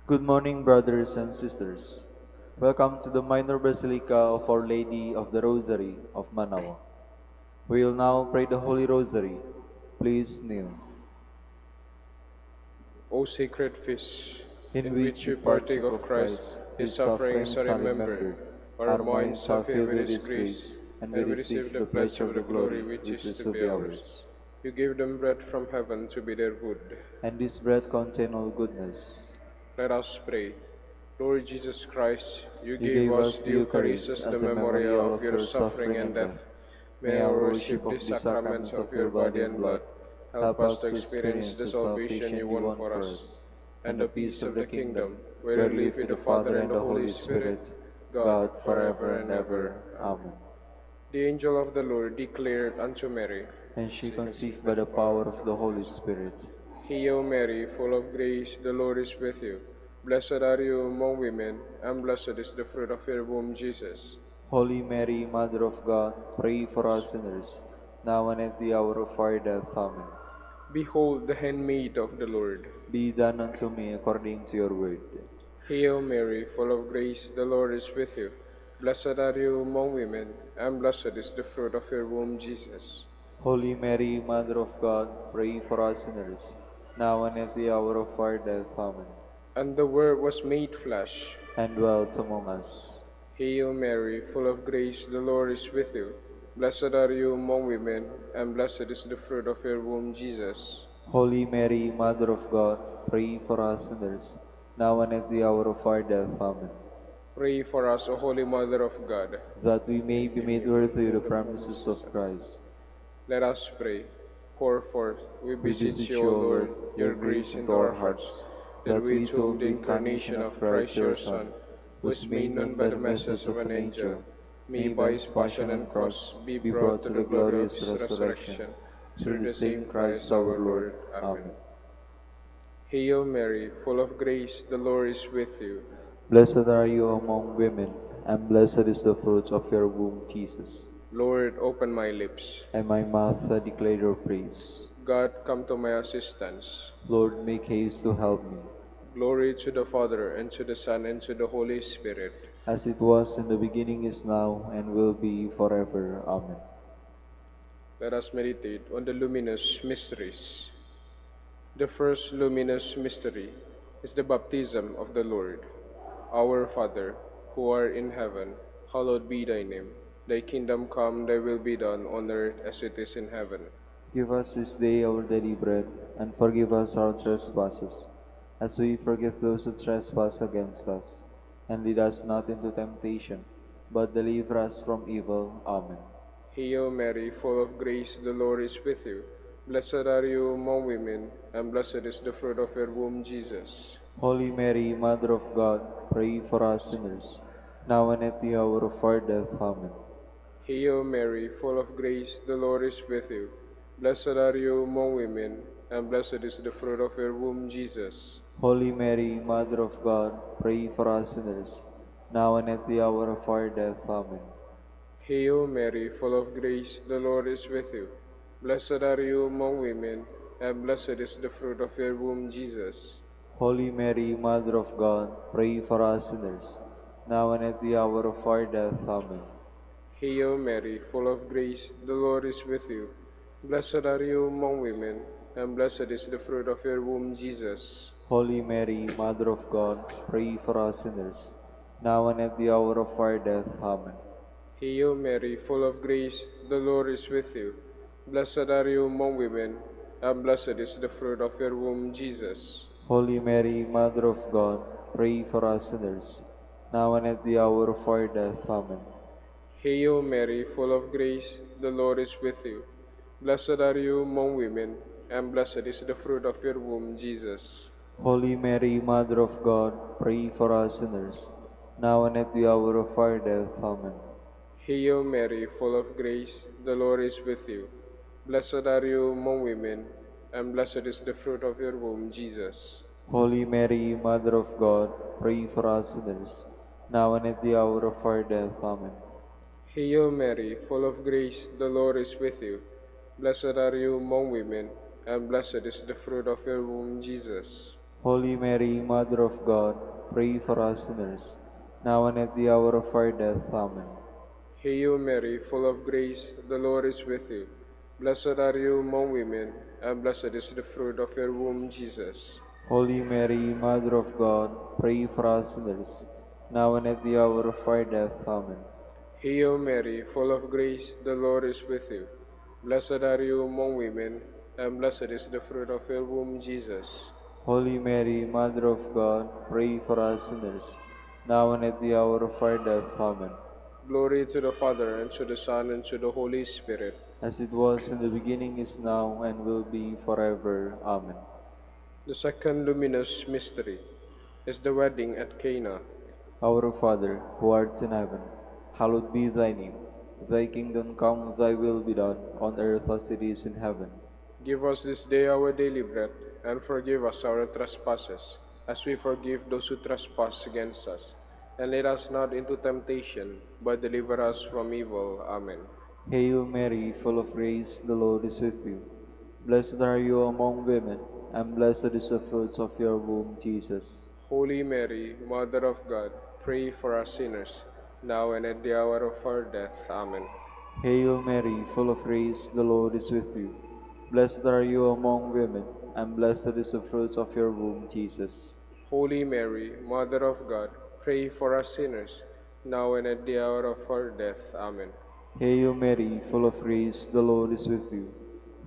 Good morning, brothers and sisters. Welcome to the Minor Basilica of Our Lady of the Rosary of Manaoag. We will now pray the Holy Rosary. Please kneel. O sacred feast, In in which which we we partake partook of of Christ, Christ, his his sufferings sufferings are are remembered. remembered. Our Our minds minds are are filled filled with with his His grace, grace, and we and we receive receive the the pledge pledge of of the the glory glory which which is is to to be be ours. ours. You gave them bread from heaven to be their food. And this bread contains all goodness. Let us pray. Lord Jesus Christ, you You gave gave us us the the Eucharist Eucharist as the as a memorial memorial of of your your suffering suffering and and death. death. May May our our worship worship the of the sacraments sacraments of of your your body body and and blood blood help help us us to to experience experience the the salvation salvation you you won won for for us, us, and and the the peace peace of of the the kingdom, kingdom, where where you you live live with with the the Father Father and and the the Holy Holy Spirit, Spirit, God, God forever forever and and ever. ever. Amen. Amen. The angel of the Lord declared unto Mary, And she she conceived conceived by by the the power power of of the the Holy Holy Ghost. Spirit. Hail Mary, full of grace, the Lord is with you. Blessed are you among women, and blessed is the fruit of your womb, Jesus. Holy Mary, Mother of God, pray for us sinners, now and at the hour of our death. Amen. Behold the handmaid of the Lord. Be done unto me according to your word. Hail Mary, full of grace, the Lord is with you. Blessed are you among women, and blessed is the fruit of your womb, Jesus. Holy Mary, Mother of God, pray for us sinners, now and at the hour of our death. Amen. And the Word was made flesh. And dwelt among us. Hail Mary, full of grace, the Lord is with you. Blessed are you among women, and blessed is the fruit of your womb, Jesus. Holy Mary, Mother of God, pray for us sinners, now and at the hour of our death. Amen. Pray for us, O Holy Mother of God, That we may may be be made made worthy worthy of the of the promises promises of of God. Christ. Let us pray. Pour forth, we We beseech beseech you, O you, O Lord, Lord, your your grace grace into into our our hearts, hearts, that that we, we through too, the the incarnation incarnation of of Christ Christ your your Son, Son, was was made made known known by by the the message message of of an an angel, angel, may may by by his his passion passion and and cross cross be be brought brought to to the the glory of glorious his resurrection, resurrection, through through the the same same Christ Christ our our Lord. Lord. Amen. Amen. Hail Mary, full of grace, the Lord is with you. Blessed are you among women, and blessed is the fruit of your womb, Jesus. Lord, open my lips. And my mouth declare your praise. God, come to my assistance. Lord, make haste to help me. Glory to the Father, and to the Son, and to the Holy Spirit. As it was in the beginning, is now, and will be forever. Amen. Let us meditate on the luminous mysteries. The first luminous mystery is the baptism of the Lord. Our Father, who art in heaven, hallowed be thy name. Thy kingdom come, thy will be done on earth as it is in heaven. Give us this day our daily bread, and forgive us our trespasses, as we forgive those who trespass against us. And lead us not into temptation, but deliver us from evil. Amen. Hail Mary, full of grace, the Lord is with you. Blessed are you among women, and blessed is the fruit of your womb, Jesus. Holy Mary, Mother of God, pray for us sinners, now and at the hour of our death. Amen. Hail Mary, full of grace, the Lord is with you. Blessed are you among women, and blessed is the fruit of your womb, Jesus. Holy Mary, Mother of God, pray for us sinners, now and at the hour of our death. Amen. Hail Mary, full of grace, the Lord is with you. Blessed are you among women, and blessed is the fruit of your womb, Jesus. Holy Mary, Mother of God, pray for us sinners, now and at the hour of our death. Amen. Hail Mary, full of grace, the Lord is with you. Blessed are you among women, and blessed is the fruit of your womb, Jesus. Holy Mary, Mother of God, pray for us sinners, now and at the hour of our death. Amen. Hail Mary, full of grace, the Lord is with you. Blessed are you among women, and blessed is the fruit of your womb, Jesus. Holy Mary, Mother of God, pray for us sinners, now and at the hour of our death. Amen. Hail Mary, full of grace, the Lord is with you. Blessed are you among women, and blessed is the fruit of your womb, Jesus. Holy Mary, Mother of God, pray for us sinners, now and at the hour of our death. Amen. Hail Mary, full of grace, the Lord is with you. Blessed are you among women, and blessed is the fruit of your womb, Jesus. Holy Mary, Mother of God, pray for us sinners, now and at the hour of our death. Amen. Hail Mary, full of grace, the Lord is with you. Blessed are you among women, and blessed is the fruit of your womb, Jesus. Holy Mary, Mother of God, pray for us sinners, now and at the hour of our death. Amen. Hail Mary, full of grace, the Lord is with you. Blessed are you among women, and blessed is the fruit of your womb, Jesus. Holy Mary, Mother of God, pray for us sinners, now and at the hour of our death. Amen. Hail Mary, full of grace, the Lord is with you. Blessed are you among women, and blessed is the fruit of your womb, Jesus. Holy Mary, Mother of God, pray for us sinners, now and at the hour of our death. Amen. Glory to the Father, and to the Son, and to the Holy Spirit. As it was in the beginning, is now, and will be forever. Amen. The second luminous mystery is the wedding at Cana. Our Father, who art in heaven, hallowed be thy name. Thy kingdom come, thy will be done, on earth as it is in heaven. Give us this day our daily bread, and forgive us our trespasses, as we forgive those who trespass against us. And lead us not into temptation, but deliver us from evil. Amen. Hail Mary, full of grace, the Lord is with you. Blessed are you among women, and blessed is the fruit of your womb, Jesus. Holy Mary, Mother of God, pray for us sinners, now and at the hour of our death. Amen. Hail Mary, full of grace, the Lord is with you. Blessed are you among women, and blessed is the fruit of your womb, Jesus. Holy Mary, Mother of God, pray for us sinners, now and at the hour of our death. Amen. Hail Mary, full of grace, the Lord is with you.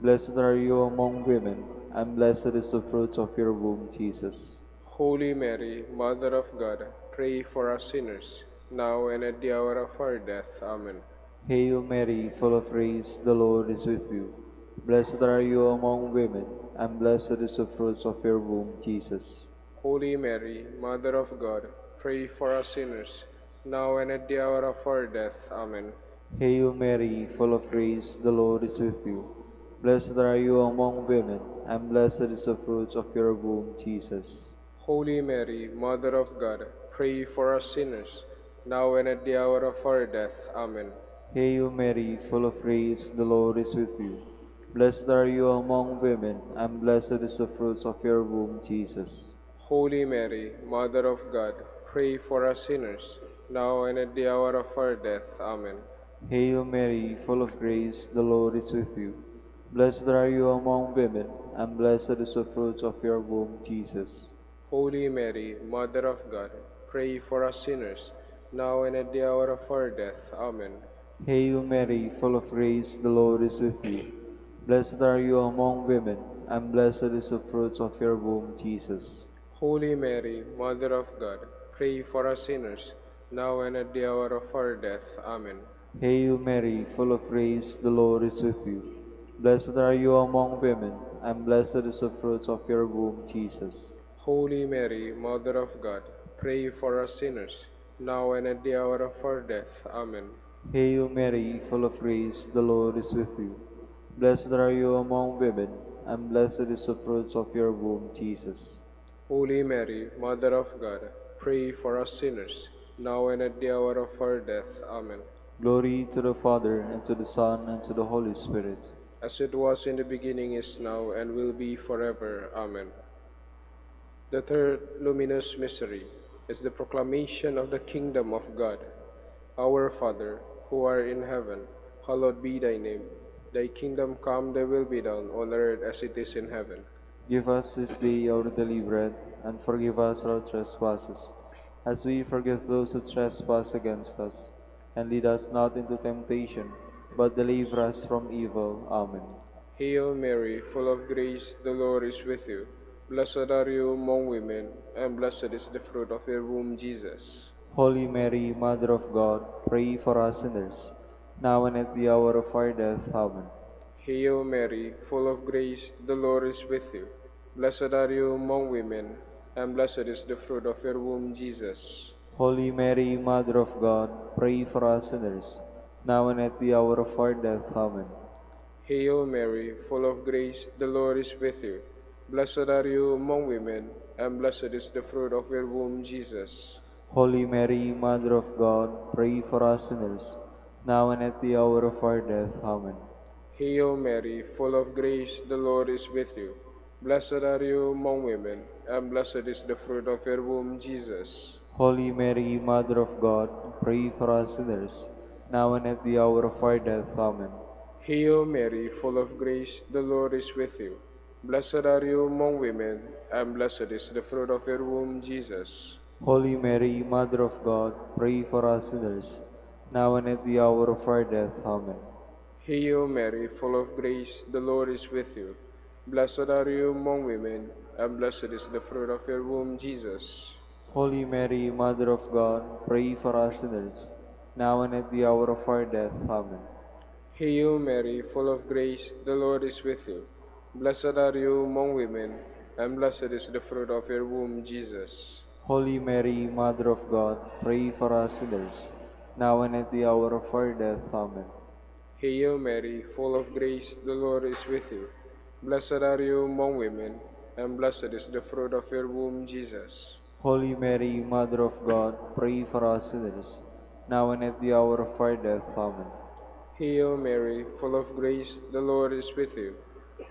Blessed are you among women, and blessed is the fruit of your womb, Jesus. Holy Mary, Mother of God, pray for us sinners, now and at the hour of our death. Amen. Hail Mary, full of grace, the Lord is with you. Blessed are you among women, and blessed is the fruit of your womb, Jesus. Holy Mary, Mother of God, pray for us sinners, now and at the hour of our death. Amen. Hail Mary, full of grace, the Lord is with you. Blessed are you among women, and blessed is the fruit of your womb, Jesus. Holy Mary, Mother of God, pray for us sinners, now and at the hour of our death. Amen. Hail Mary, full of grace, the Lord is with you. Blessed are you among women, and blessed is the fruit of your womb, Jesus. Holy Mary, Mother of God, pray for us sinners, now and at the hour of our death. Amen. Hail Mary, full of grace, the Lord is with you. Blessed are you among women, and blessed is the fruit of your womb, Jesus. Holy Mary, Mother of God, pray for us sinners, now and at the hour of our death. Amen. Hail Mary, full of grace, the Lord is with you. Blessed are you among women, and blessed is the fruit of your womb, Jesus. Holy Mary, Mother of God, pray for us sinners, now and at the hour of our death. Amen. Hail Mary, full of grace, the Lord is with you. Blessed are you among women, and blessed is the fruit of your womb, Jesus. Holy Mary, Mother of God, pray for us sinners, now and at the hour of our death. Amen. Hail Mary, full of grace, the Lord is with you. Blessed are you among women, and blessed is the fruit of your womb, Jesus. Holy Mary, Mother of God, pray for us sinners, now and at the hour of our death. Amen. Glory to the Father, and to the Son, and to the Holy Spirit. As it was in the beginning, is now, and will be forever. Amen. The third luminous mystery is the proclamation of the kingdom of God. Our Father, who art in heaven, hallowed be thy name. Thy kingdom come, thy will be done, on earth as it is in heaven. Give us this day our daily bread, and forgive us our trespasses, as we forgive those who trespass against us. And lead us not into temptation, but deliver us from evil. Amen. Hail Mary, full of grace, the Lord is with you. Blessed are you among women, and blessed is the fruit of your womb, Jesus. Holy Mary, Mother of God, pray for us sinners, now and at the hour of our death. Amen. Hail Mary, full of grace, the Lord is with you. Blessed are you among women, and blessed is the fruit of your womb, Jesus. Holy Mary, Mother of God, pray for us sinners, now and at the hour of our death. Amen. Hail Mary, full of grace, the Lord is with you. Blessed are you among women, and blessed is the fruit of your womb, Jesus. Holy Mary, Mother of God, pray for us sinners, now and at the hour of our death. Amen. Hail Mary, full of grace, the Lord is with you. Blessed are you among women, and blessed is the fruit of your womb, Jesus. Holy Mary, Mother of God, pray for us sinners, now and at the hour of our death. Amen. Hail Mary, full of grace, the Lord is with you. Blessed are you among women, and blessed is the fruit of your womb, Jesus. Holy Mary, Mother of God, pray for us sinners, now and at the hour of our death. Amen. Hail Mary, full of grace, the Lord is with you. Blessed are you among women, and blessed is the fruit of your womb, Jesus. Holy Mary, Mother of God, pray for us sinners, now and at the hour of our death. Amen. Hail Mary, full of grace, the Lord is with you. Blessed are you among women, and blessed is the fruit of your womb, Jesus. Holy Mary, Mother of God, pray for us sinners, now and at the hour of our death. Amen. Hail Mary, full of grace, the Lord is with you. Blessed are you among women, and blessed is the fruit of your womb, Jesus. Holy Mary, Mother of God, pray for us sinners, now and at the hour of our death. Amen. Hail Mary, full of grace, the Lord is with you.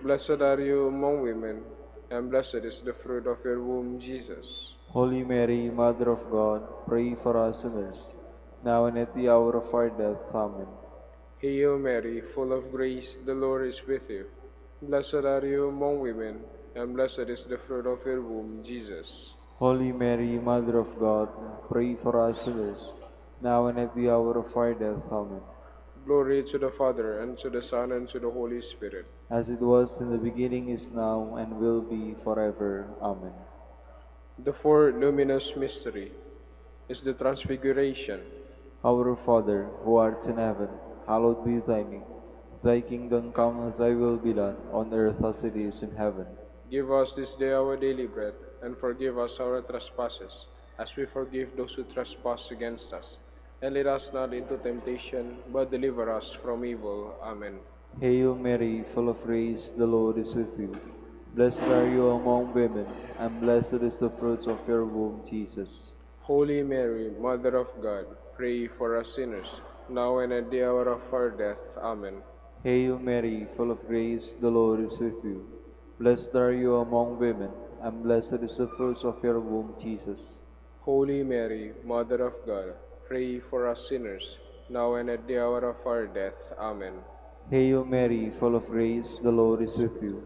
Blessed are you among women, and blessed is the fruit of your womb, Jesus. Holy Mary, Mother of God, pray for us sinners, now and at the hour of our death. Amen. Hail Mary, full of grace, the Lord is with you. Blessed are you among women, and blessed is the fruit of your womb, Jesus. Holy Mary, Mother of God, pray for us sinners, now and at the hour of our death. Amen. Glory to the Father, and to the Son, and to the Holy Spirit. As it was in the beginning, is now, and will be forever. Amen. The fourth luminous mystery is the Transfiguration. Our Father, who art in heaven, hallowed be thy name. Thy kingdom come, thy will be done, on earth as it is in heaven. Give us this day our daily bread, and forgive us our trespasses, as we forgive those who trespass against us. And lead us not into temptation, but deliver us from evil. Amen. Hail Mary, full of grace, the Lord is with you. Blessed are you among women, and blessed is the fruit of your womb, Jesus. Holy Mary, Mother of God, pray for us sinners, now and at the hour of our death. Amen. Hail Mary, full of grace, the Lord is with you. Blessed are you among women, and blessed is the fruit of your womb, Jesus. Holy Mary, Mother of God, pray for us sinners, now and at the hour of our death. Amen. Hail Mary, full of grace, the Lord is with you.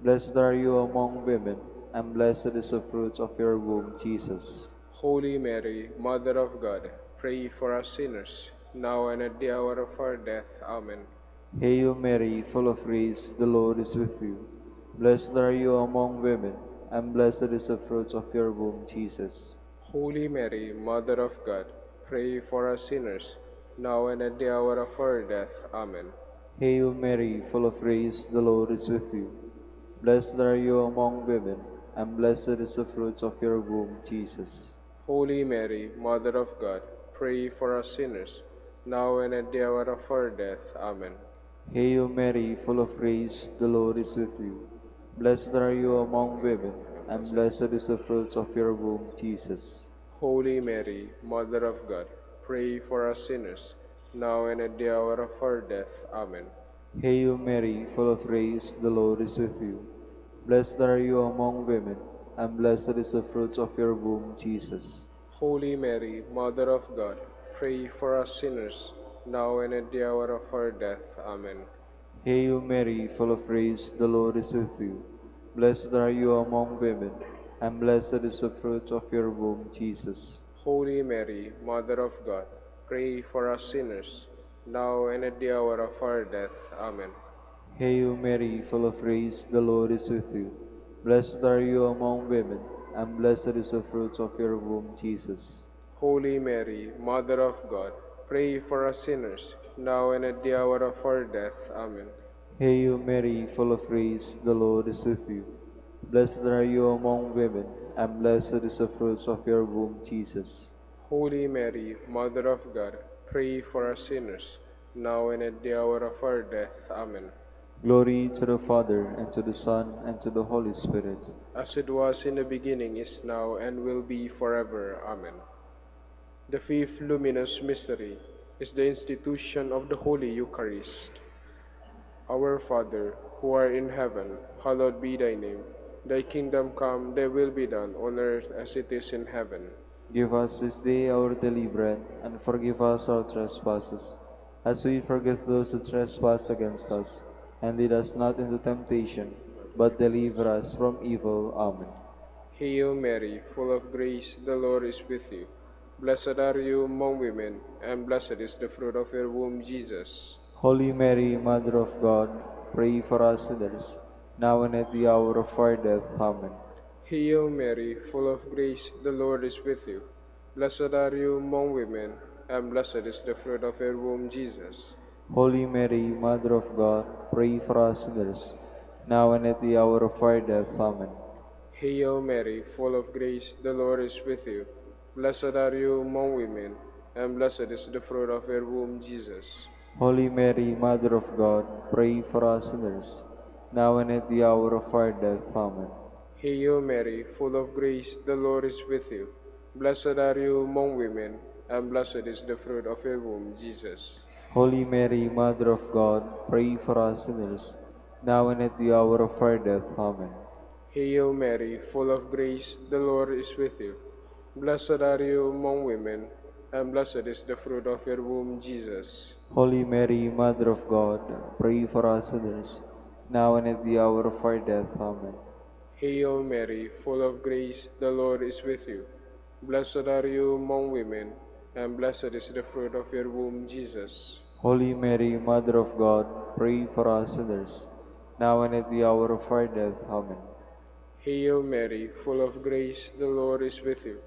Blessed are you among women, and blessed is the fruit of your womb, Jesus. Holy Mary, Mother of God, pray for us sinners, now and at the hour of our death. Amen. Hail Mary, full of grace, the Lord is with you. Blessed are you among women, and blessed is the fruit of your womb, Jesus. Holy Mary, Mother of God, pray for us sinners, now and at the hour of our death. Amen. Hail Mary, full of grace, the Lord is with you. Blessed are you among women, and blessed is the fruit of your womb, Jesus. Holy Mary, Mother of God, pray for us sinners, now and at the hour of our death. Amen. Hail Mary, full of grace, the Lord is with you. Blessed are you among women, and blessed is the fruit of your womb, Jesus. Holy Mary, Mother of God, pray for us sinners, now and at the hour of our death. Amen. Hail Mary, full of grace, the Lord is with you. Blessed are you among women, and blessed is the fruit of your womb, Jesus. Holy Mary, Mother of God, pray for us sinners, now and at the hour of our death. Amen. Hail Mary, full of grace, the Lord is with you. Blessed are you among women, and blessed is the fruit of your womb, Jesus. Holy Mary, Mother of God, pray for us sinners, now and at the hour of our death. Amen. Hail Mary, full of grace, the Lord is with you. Blessed are you among women, and blessed is the fruit of your womb, Jesus. Holy Mary, Mother of God, pray for us sinners, now and at the hour of our death. Amen. Hail Mary, full of grace, the Lord is with you. Blessed are you among women, and blessed is the fruit of your womb, Jesus. Holy Mary, Mother of God, pray for us sinners, now and at the hour of our death. Amen. Glory to the Father, and to the Son, and to the Holy Spirit. As it was in the beginning, is now, and will be forever. Amen. The fifth luminous mystery is the institution of the Holy Eucharist. Our Father, who art in heaven, hallowed be thy name. Thy kingdom come, thy will be done, on earth as it is in heaven. Give us this day our daily bread, and forgive us our trespasses, as we forgive those who trespass against us. And lead us not into temptation, but deliver us from evil. Amen. Hail Mary, full of grace, the Lord is with you. Blessed are you among women, and blessed is the fruit of your womb, Jesus. Holy Mary, Mother of God, pray for us sinners, now and at the hour of our death. Amen. Hail Mary, full of grace, the Lord is with you. Blessed are you among women, and blessed is the fruit of your womb, Jesus. Holy Mary, Mother of God, pray for us sinners, now and at the hour of our death. Amen. Hail Mary, full of grace, the Lord is with you. Blessed are you among women, and blessed is the fruit of your womb, Jesus. Holy Mary, Mother of God, pray for us sinners, now and at the hour of our death. Amen. Hail Mary, full of grace, the Lord is with you. Blessed are you among women, and blessed is the fruit of your womb, Jesus. Holy Mary, Mother of God, pray for us sinners, now and at the hour of our death. Amen. Hail Mary, full of grace, the Lord is with you. Blessed are you among women, and blessed is the fruit of your womb, Jesus. Holy Mary, Mother of God, pray for us sinners, now and at the hour of our death. Amen. Hail Mary, full of grace, the Lord is with you. Blessed are you among women, and blessed is the fruit of your womb, Jesus. Holy Mary, Mother of God, pray for us sinners, now and at the hour of our death. Amen. Hail Mary, full of grace, the Lord is with you.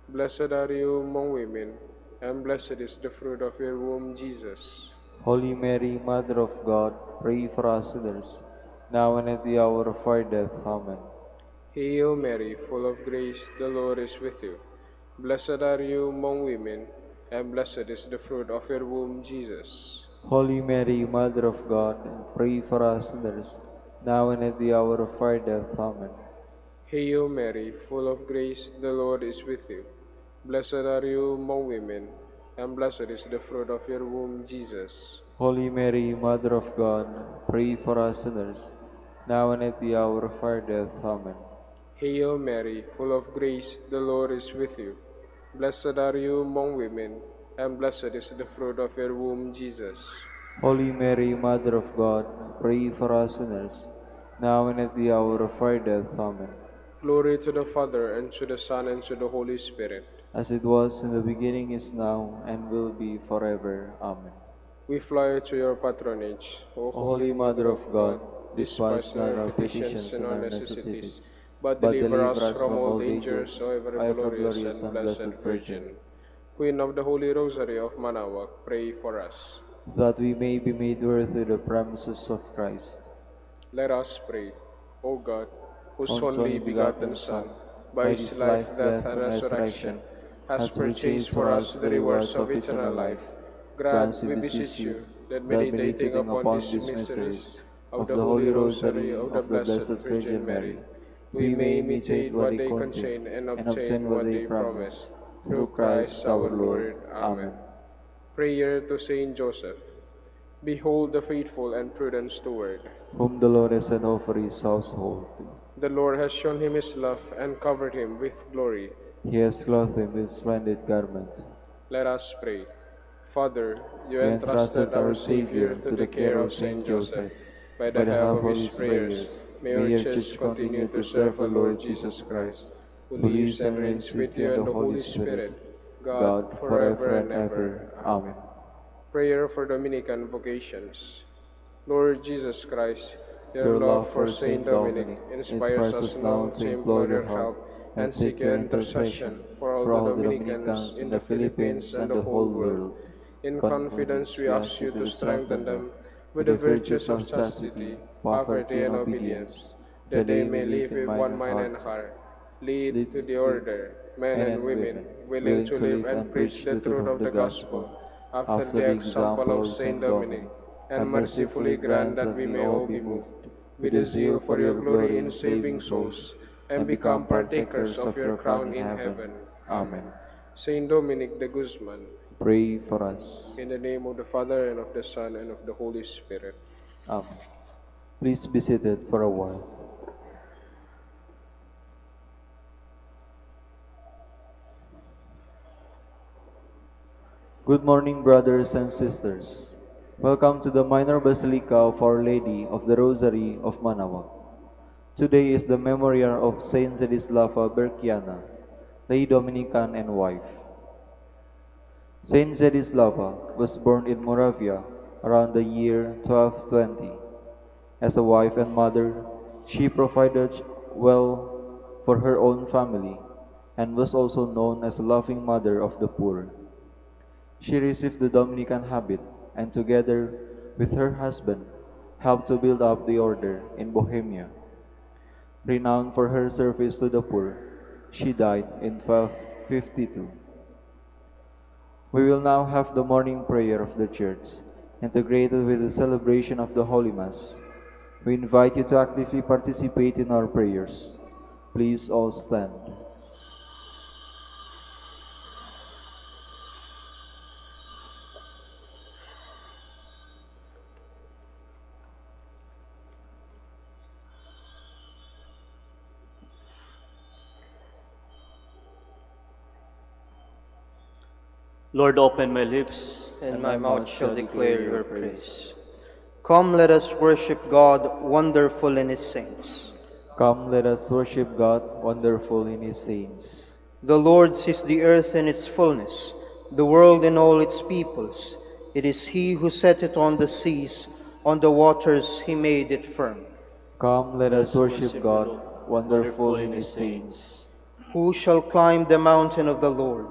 Blessed are you among women, and blessed is the fruit of your womb, Jesus. Holy Mary, Mother of God, pray for us sinners, now and at the hour of our death. Amen. Hail Mary, full of grace, the Lord is with you. Blessed are you among women, and blessed is the fruit of your womb, Jesus. Holy Mary, Mother of God, pray for us sinners, now and at the hour of our death. Amen. Hail Mary, full of grace, the Lord is with you. Blessed are you among women, and blessed is the fruit of your womb, Jesus. Holy Mary, Mother of God, pray for us sinners, now and at the hour of our death. Amen. Hail Mary, full of grace, the Lord is with you. Blessed are you among women, and blessed is the fruit of your womb, Jesus. Holy Mary, Mother of God, pray for us sinners, now and at the hour of our death. Amen. Glory to the Father, and to the Son, and to the Holy Spirit. As it was in the beginning, is now, and will be forever. Amen. We fly to your patronage, O O Holy Mother of God, despise despise not not our our petitions petitions and and our our necessities, necessities, but but deliver deliver us us from from all all dangers, dangers, O ever O ever glorious glorious and and blessed blessed Virgin, Virgin. Queen of the Holy Rosary of Manaoag, pray for us. that we may be made worthy the promises of Christ. Let us pray. O God, whose Whose only only begotten begotten Son, Son, by by his his life, life, death, death, and and resurrection, resurrection, has has purchased purchased for for us us the the rewards rewards of of eternal eternal life, life, grant, grant, we we beseech beseech you, you, that that meditating meditating upon upon these these mysteries mysteries of of the the Holy Holy Rosary Rosary of the of the Blessed Blessed Virgin Virgin Mary, Mary, we we may may imitate imitate what what they they contain contain and and obtain obtain what what they they promise. promise. Through Through Christ Christ our our Lord. Lord. Amen. Amen. Prayer to Saint Joseph. Behold the faithful and prudent steward. Whom the Lord has set over his household. The Lord has shown him his love and covered him with glory. He has clothed him with splendid garment. Let us pray. Father, you We entrusted entrusted our our Savior Savior to to the the care care of of Saint Saint Joseph. Joseph. By the By the help help of of his his prayers, prayers, may our may your Church Church continue continue to to serve serve our the Lord Lord Jesus Jesus Christ, Christ, who who lives lives and and reigns reigns with with you you and and the the Holy Holy Spirit, Spirit, God, God, forever forever and and ever. ever. Amen. Amen. Prayer for Dominican vocations. Lord Jesus Christ, your Your love love for for Saint Saint Dominic Dominic inspires inspires us us now now to to implore implore your your help help and and seek seek your your intercession intercession for all for the all the Dominicans Dominicans in in the the Philippines Philippines and and the the whole whole world. world. In confidence, Confidence, we we ask ask you you to to strengthen strengthen them them with with the the virtues virtues of of chastity, chastity, poverty, poverty, and and obedience, obedience, that that they they may may live live in with mind one and mind and heart, heart. Lead lead to the with order, men men and and women, women, willing willing to to live live and and preach preach the the truth truth of of the the gospel, gospel, after after the the example example of of Saint Saint Dominic, Dominic, and and mercifully mercifully grant grant that that we we may all all be be moved moved with with a a zeal zeal for for your your glory glory in in saving saving souls, souls, and and become become partakers partakers of of your your crown crown in in heaven. heaven. Amen. Amen. Saint Dominic de Guzman, Pray for us. in the name of the Father, and of the Son, and of the Holy Spirit. Amen. Please be seated for a while. Good morning, brothers and sisters. Welcome to the Minor Basilica of Our Lady of the Rosary of Manaoag. Today is the memorial of Saint Zedislava Berkiana, lay Dominican and wife. Saint Zedislava was born in Moravia around the year 1220. As a wife and mother, she provided well for her own family and was also known as a loving mother of the poor. She received the Dominican habit and together with her husband helped to build up the order in Bohemia. Renowned for her service to the poor, she died in 1252. We will now have the morning prayer of the Church, integrated with the celebration of the Holy Mass. We invite you to actively participate in our prayers. Please all stand. Lord, open my lips, and my mouth shall declare your praise. Come, let us worship God, wonderful in his saints. Come, let us worship God, wonderful in his saints. The Lord sees the earth in its fullness, the world and all its peoples. It is he who set it on the seas, on the waters he made it firm. Come, let us worship God, wonderful in his saints. Who shall climb the mountain of the Lord?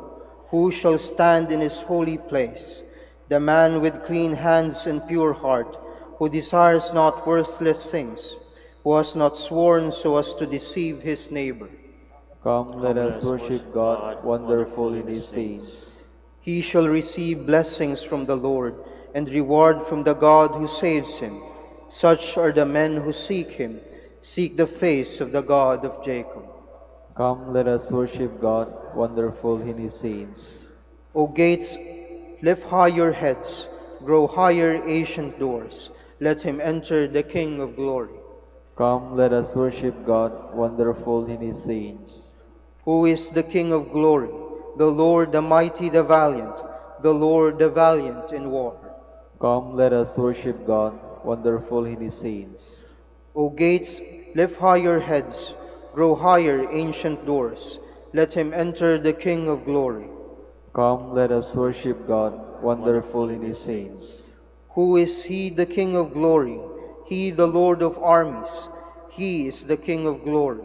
Who shall stand in his holy place? The man with clean hands and pure heart, who desires not worthless things, who has not sworn so as to deceive his neighbor. Come, let us worship God, wonderful in his saints. He shall receive blessings from the Lord, and reward from the God who saves him. Such are the men who seek him, seek the face of the God of Jacob. Come, let us worship God, wonderful in his saints. O gates, lift high your heads, grow higher, ancient doors. Let him enter, the King of glory. Come, let us worship God, wonderful in his saints. Who is the King of glory? The Lord, the mighty, the valiant, the Lord, the valiant in war. Come, let us worship God, wonderful in his saints. O gates, lift high your heads, grow higher, ancient doors. Let him enter, the King of glory. Come, let us worship God, wonderful in his saints. Who is he, the King of glory? He, the Lord of armies. He is the King of glory.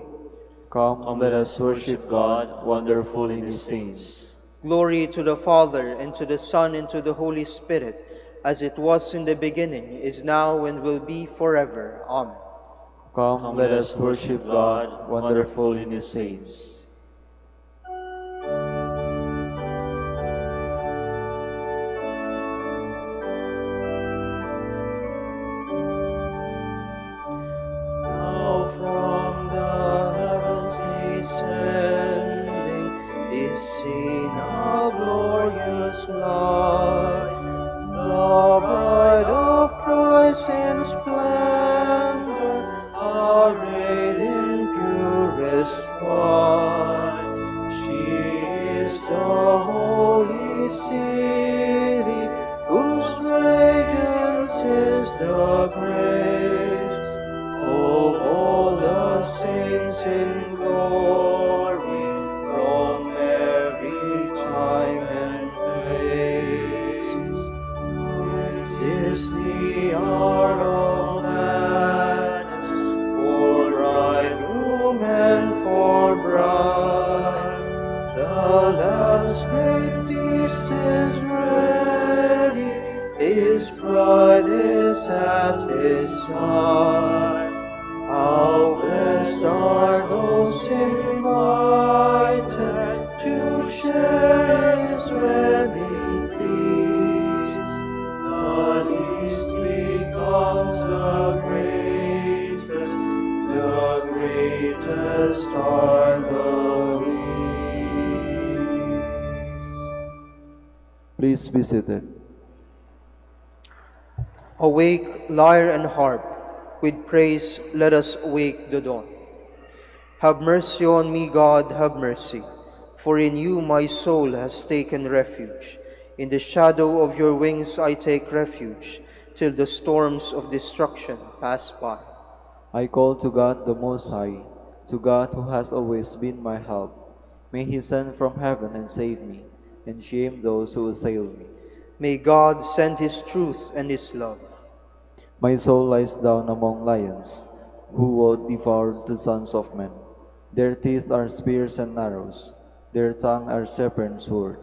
Come, let us worship God, wonderful in his saints. Glory to the Father, and to the Son, and to the Holy Spirit, as it was in the beginning, is now, and will be forever. Amen. Come, let us worship God, wonderful in his saints. Now from the heavens descending is seen a glorious light, the bride of Christ in splendor, arrayed in purest white. She is the holy city, whose radiance is the grace of all the saints in glory, from every time and place. This is the hour of gladness, for bridegroom and for bride. The Lamb's great feast is ready, his bride is at his side. How blessed are those invited to share his wedding feast. The least becomes the greatest are the least. Please be seated. Awake, lyre and harp, with praise let us wake the dawn. Have mercy on me, God, have mercy, for in you my soul has taken refuge. In the shadow of your wings I take refuge, till the storms of destruction pass by. I call to God the Most High, to God who has always been my help. May He send from heaven and save me, and shame those who assail me. May God send His truth and His love. My soul lies down among lions, who would devour the sons of men. Their teeth are spears and arrows, their tongue are serpent's sword.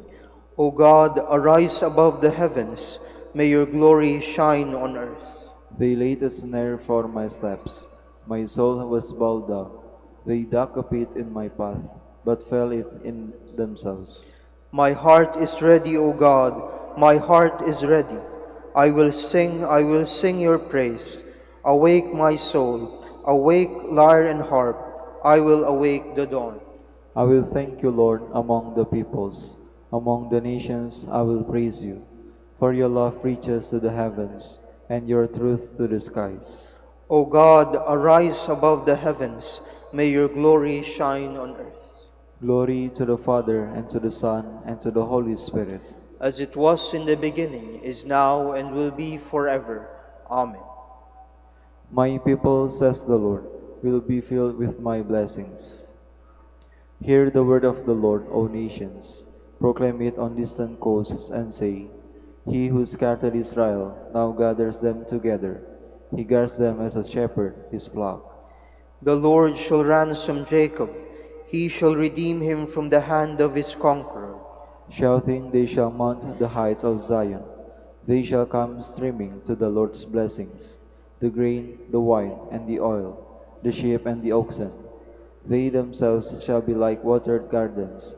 O God, arise above the heavens, may your glory shine on earth. They laid a snare for my steps. My soul was bowed down. They dug a pit in my path, but fell it in themselves. My heart is ready, O God, my heart is ready. I will sing your praise. Awake my soul, awake lyre and harp, I will awake the dawn. I will thank you, Lord, among the peoples. Among the nations I will praise you. For your love reaches to the heavens, and your truth to the skies. O God, arise above the heavens, may your glory shine on earth. Glory to the Father, and to the Son, and to the Holy Spirit. As it was in the beginning, is now, and will be forever. Amen. My people, says the Lord, will be filled with my blessings. Hear the word of the Lord, O nations. Proclaim it on distant coasts, and say, He who scattered Israel now gathers them together. He guards them as a shepherd his flock. The Lord shall ransom Jacob. He shall redeem him from the hand of his conqueror. Shouting, they shall mount the heights of Zion. They shall come streaming to the Lord's blessings, the grain, the wine, and the oil, the sheep and the oxen. They themselves shall be like watered gardens.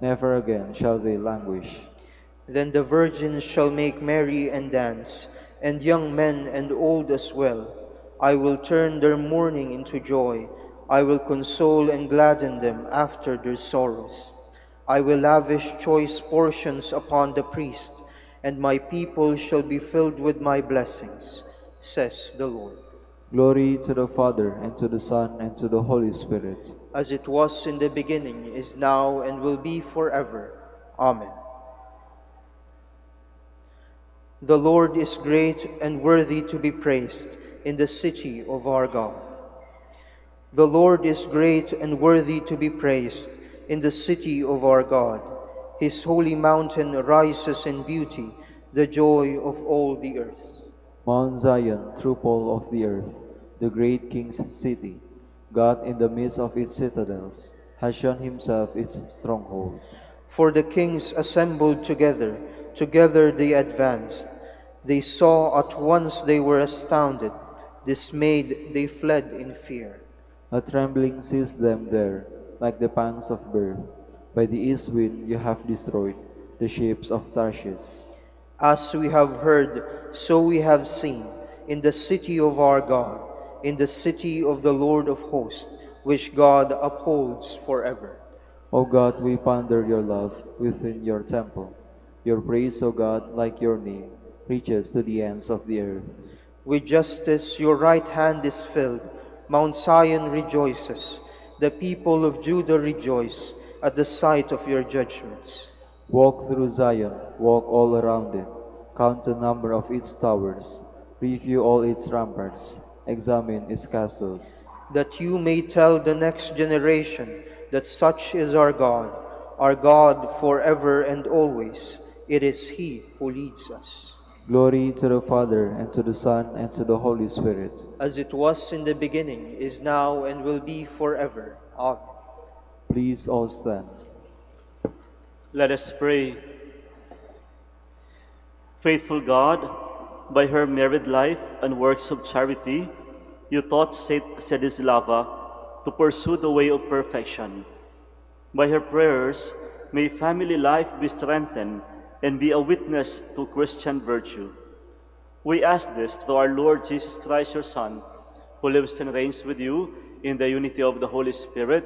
Never again shall they languish. Then the virgins shall make merry and dance, and young men and old as well. I will turn their mourning into joy. I will console and gladden them after their sorrows. I will lavish choice portions upon the priest, and my people shall be filled with my blessings, says the Lord. Glory to the Father, and to the Son, and to the Holy Spirit. As it was in the beginning, is now, and will be forever. Amen. The Lord is great and worthy to be praised in the city of our God. The Lord is great and worthy to be praised in the city of our God. His holy mountain rises in beauty, the joy of all the earth. Mount Zion, true pole of the earth, the great King's city, God in the midst of its citadels, has shown himself its stronghold. For the kings assembled together, together they advanced. They saw at once, they were astounded. Dismayed, they fled in fear. A trembling seized them there, like the pangs of birth. By the east wind you have destroyed the ships of Tarshish. As we have heard, so we have seen, in the city of our God, in the city of the Lord of hosts, which God upholds forever. O God, we ponder your love within your temple. Your praise, O God, like your name, reaches to the ends of the earth. With justice your right hand is filled. Mount Zion rejoices. The people of Judah rejoice at the sight of your judgments. Walk through Zion, walk all around it. Count the number of its towers. Review all its ramparts. Examine its castles. That you may tell the next generation that such is our God forever and always. It is He who leads us. Glory to the Father, and to the Son, and to the Holy Spirit. As it was in the beginning, is now, and will be forever. Amen. Please all stand. Let us pray. Faithful God, by her married life and works of charity, you taught Zedislava to pursue the way of perfection. By her prayers, may family life be strengthened and be a witness to Christian virtue. We ask this through our Lord Jesus Christ, your Son, who lives and reigns with you in the unity of the Holy Spirit,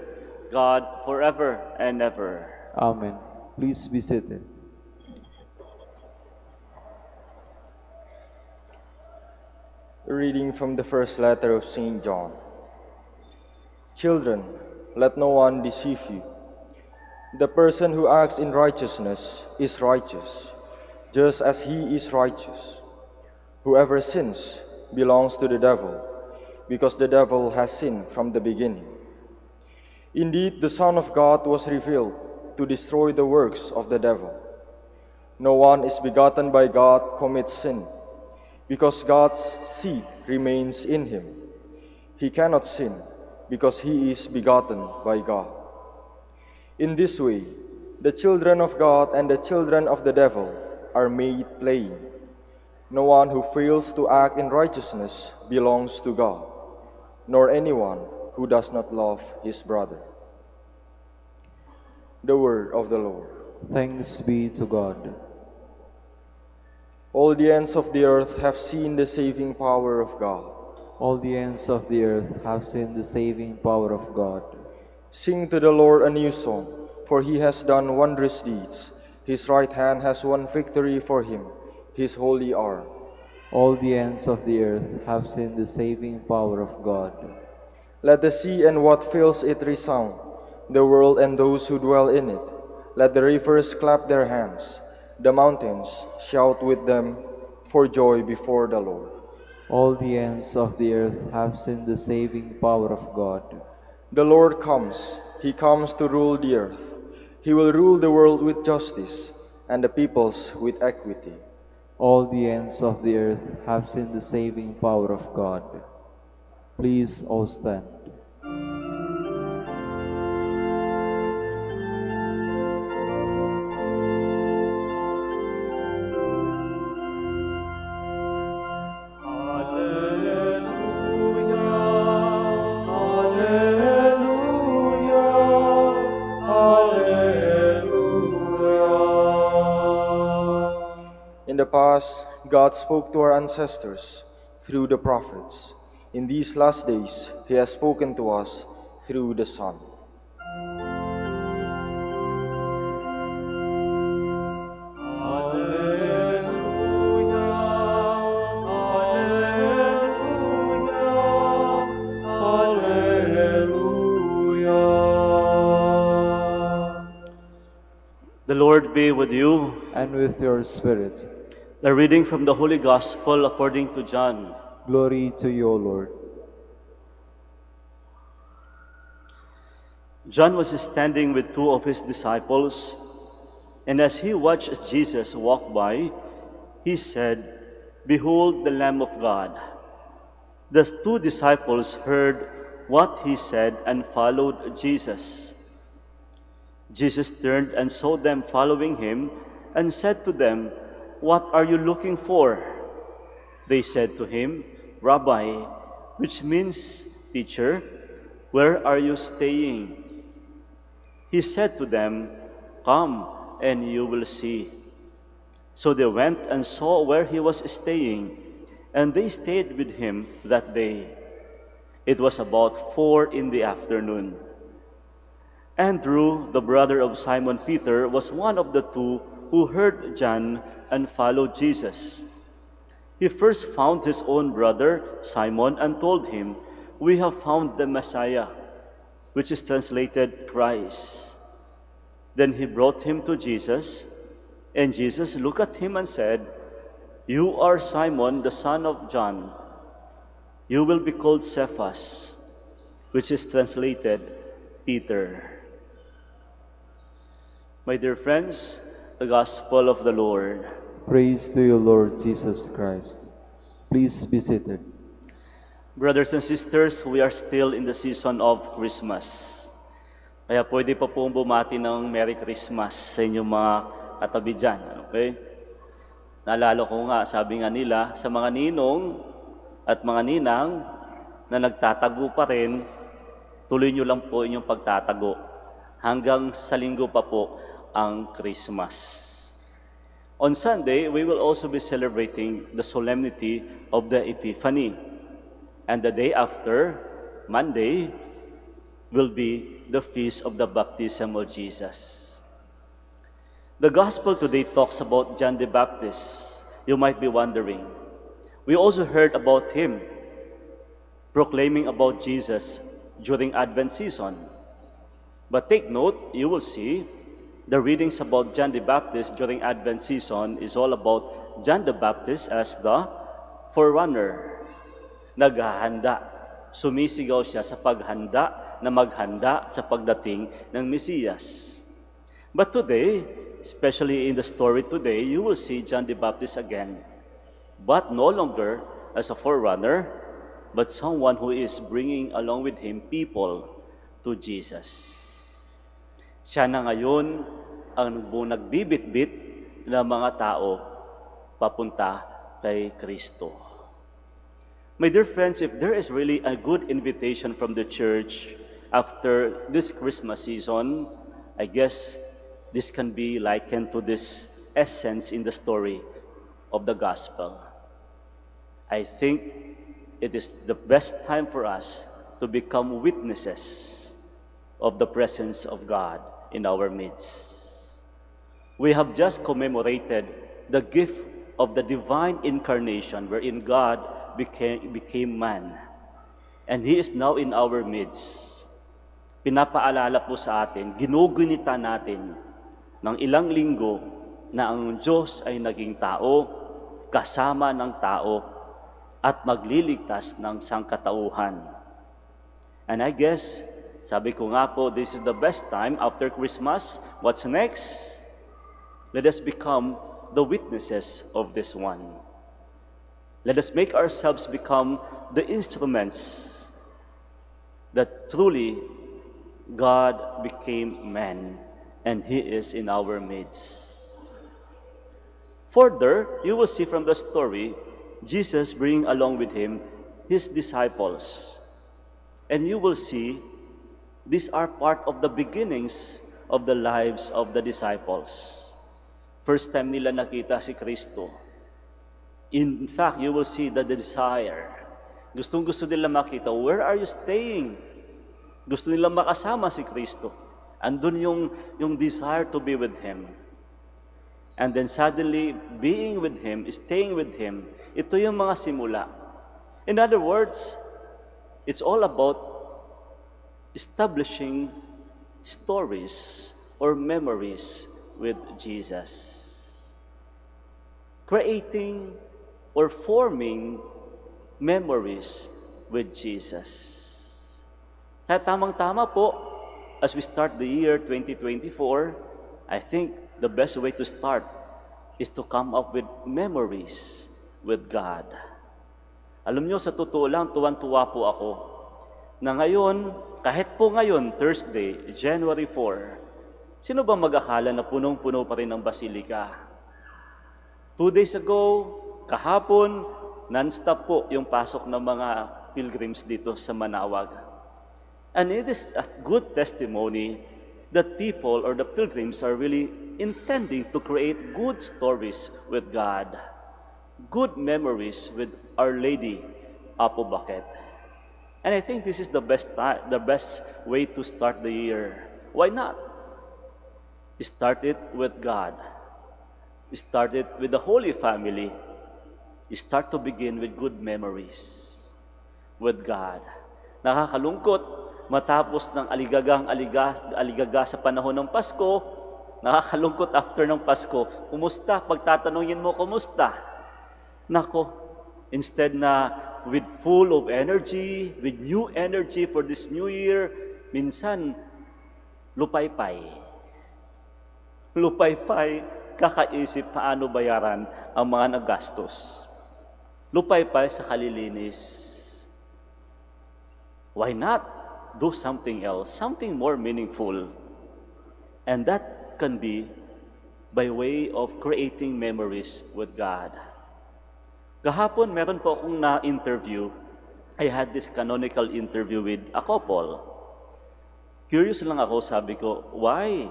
God, forever and ever. Amen. Please be seated. A reading from the first letter of St. John. Children, let no one deceive you. The person who acts in righteousness is righteous, just as he is righteous. Whoever sins belongs to the devil, because the devil has sinned from the beginning. Indeed, the Son of God was revealed to destroy the works of the devil. No one is begotten by God commits sin, because God's seed remains in him. He cannot sin, because he is begotten by God. In this way, the children of God and the children of the devil are made plain. No one who fails to act in righteousness belongs to God, nor anyone who does not love his brother. The word of the Lord. Thanks be to God. All the ends of the earth have seen the saving power of God. All the ends of the earth have seen the saving power of God. Sing to the Lord a new song, for he has done wondrous deeds. His right hand has won victory for him, his holy arm. All the ends of the earth have seen the saving power of God. Let the sea and what fills it resound, the world and those who dwell in it. Let the rivers clap their hands, the mountains shout with them for joy before the Lord. All the ends of the earth have seen the saving power of God. The Lord comes, he comes to rule the earth. He will rule the world with justice and the peoples with equity. All the ends of the earth have seen the saving power of God. Please all stand. In the past, God spoke to our ancestors through the prophets. In these last days, he has spoken to us through the Son. The Lord be with you. And with your spirit. The reading from the Holy Gospel according to John. Glory to you, O Lord. John was standing with two of his disciples, and as he watched Jesus walk by, he said, "Behold the Lamb of God." The two disciples heard what he said and followed Jesus. Jesus turned and saw them following him and said to them, "What are you looking for?" They said to him, "Rabbi," which means teacher, "where are you staying?" He said to them, "Come and you will see." So they went and saw where he was staying, and they stayed with him that day. It was about 4 p.m. Andrew, the brother of Simon Peter, was one of the two who heard John and followed Jesus. He first found his own brother, Simon, and told him, "We have found the Messiah," which is translated Christ. Then he brought him to Jesus, and Jesus looked at him and said, "You are Simon, the son of John. You will be called Cephas," which is translated Peter. My dear friends, the Gospel of the Lord. Praise to you, Lord Jesus Christ. Please be seated. Brothers and sisters, we are still in the season of Christmas. Kaya pwede pa pong bumati ng Merry Christmas sa inyong mga katabi dyan. Okay? Naalala ko nga, sabi nga nila, sa mga ninong at mga ninang na nagtatago pa rin, tuloy nyo lang po inyong pagtatago hanggang sa linggo pa po ang Christmas. On Sunday, we will also be celebrating the solemnity of the Epiphany. And the day after, Monday, will be the feast of the baptism of Jesus. The Gospel today talks about John the Baptist. You might be wondering. We also heard about him proclaiming about Jesus during Advent season. But take note, you will see The readings about John the Baptist during Advent season is all about John the Baptist as the forerunner. Naghahanda. Sumisigaw siya sa paghanda na maghanda sa pagdating ng Mesiyas. But today, especially in the story today, you will see John the Baptist again. But no longer as a forerunner, but someone who is bringing along with him people to Jesus. Siya na ngayon ang nagbibit-bit ng mga tao papunta kay Kristo. My dear friends, if there is really a good invitation from the church after this Christmas season, I guess this can be likened to this essence in the story of the gospel. I think it is the best time for us to become witnesses of the presence of God in our midst. We have just commemorated the gift of the divine incarnation wherein God became man. And He is now in our midst. Pinapaalala po sa atin, ginugunita natin ng ilang linggo na ang Diyos ay naging tao, kasama ng tao, at magliligtas ng sangkatauhan. And I guess, sabi ko nga po, this is the best time after Christmas. What's next? Let us become the witnesses of this one. Let us make ourselves become the instruments that truly God became man and He is in our midst. Further, you will see from the story, Jesus bringing along with Him His disciples. And you will see these are part of the beginnings of the lives of the disciples. First time nila nakita si Kristo. In fact, you will see the desire. Gustong-gusto nila makita, where are you staying? Gusto nila makasama si Kristo. Andun yung desire to be with Him. And then suddenly, being with Him, staying with Him, ito yung mga simula. In other words, it's all about establishing stories or memories with Jesus. Creating or forming memories with Jesus. Kaya tamang-tama po, as we start the year 2024, I think the best way to start is to come up with memories with God. Alam nyo, sa totoo lang, tuwan-tuwa po ako na ngayon, kahit po ngayon, Thursday, January 4, sino ba mag-akala na punong-puno pa rin ang Basilika? 2 days ago, kahapon, non-stop po yung pasok ng mga pilgrims dito sa Manaoag. And it is a good testimony that people or the pilgrims are really intending to create good stories with God, good memories with Our Lady, Apo Bakit. And I think this is the best way to start the year. Why not? Start it with God. Start it with the Holy Family. Start to begin with good memories with God. Nakakalungkot, matapos ng aligaga sa panahon ng Pasko, nakakalungkot after ng Pasko, kumusta? Pagtatanungin mo, kumusta? Nako, instead na with full of energy, with new energy for this new year, minsan, lupaypay. Lupaypay, kakaisip paano bayaran ang mga nagastos. Lupaypay sa kalilinis. Why not do something else, something more meaningful? And that can be by way of creating memories with God. Kahapon, meron po akong na-interview. I had this canonical interview with a couple. Curious lang ako, sabi ko, why